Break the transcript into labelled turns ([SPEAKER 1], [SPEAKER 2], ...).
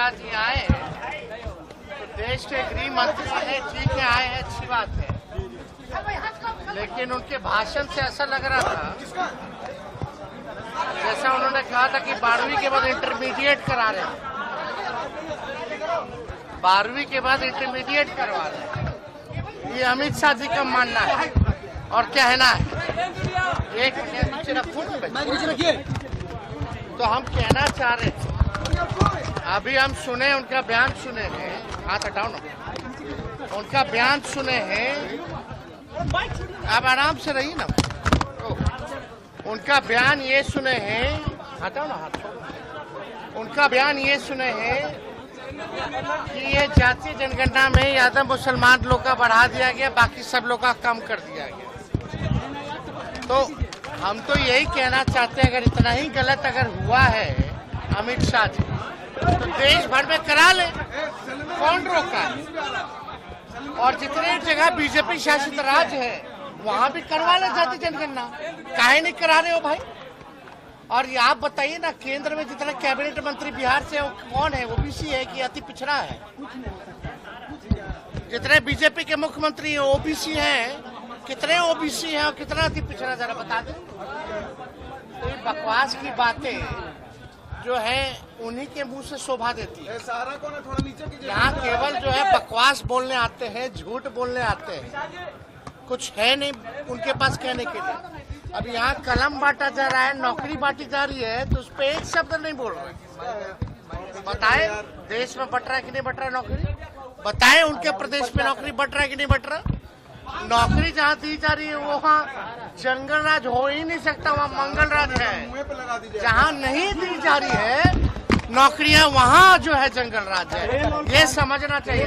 [SPEAKER 1] शाह जी आए हैं तो देश के गृह मंत्री हैं, ठीक है आए हैं, अच्छी बात है, लेकिन उनके भाषण से ऐसा लग रहा था जैसा उन्होंने कहा था कि 12वीं के बाद इंटरमीडिएट करा रहे हैं, 12वीं के बाद इंटरमीडिएट करवा रहे हैं। ये अमित शाह जी का मानना है और कहना है। एक तो हम कहना चाह रहे थे, अभी हम सुने उनका बयान सुने हैं, हाथ हटाओ ना, उनका बयान सुने हैं, आप आराम से रहिए ना। उनका बयान ये सुने हैं, हटाओ ना हाथ, उनका बयान ये सुने हैं कि ये जातीय जनगणना में यादव मुसलमान लोग का बढ़ा दिया गया, बाकी सब लोग का कम कर दिया गया। तो हम तो यही कहना चाहते हैं, अगर इतना ही गलत अगर हुआ है अमित शाह जी, तो देश भर में करा ले, कौन रोका है। और जितने जगह बीजेपी शासित राज्य है वहां भी करवा ले जाति जनगणना, काहे नहीं करा रहे हो भाई। और ये आप बताइए ना, केंद्र में जितना कैबिनेट मंत्री बिहार से कौन है, ओबीसी है कि अति पिछड़ा है। जितने बीजेपी के मुख्यमंत्री ओबीसी हैं, कितने ओबीसी हैं और कितना अति पिछड़ा, जरा बता दें। तो ये बकवास की बातें जो है उन्हीं के मुंह से शोभा देती है। यहाँ केवल जो है बकवास बोलने आते हैं, झूठ बोलने आते हैं, कुछ है नहीं उनके पास कहने के लिए। अब यहाँ कलम बांटा जा रहा है, नौकरी बांटी जा रही है, तो उस पर एक शब्द नहीं बोल रहे। बताए देश में बट रहा है कि नहीं बट रहा नौकरी, बताए उनके प्रदेश में नौकरी बट रहा है कि नहीं बट रहा। नौकरी जहाँ दी जा रही है वहाँ जंगल राज हो ही नहीं सकता, वहाँ मंगल राज है। जहाँ नहीं दी जा रही है नौकरियाँ, वहाँ जो है जंगल राज है, ये समझना चाहिए।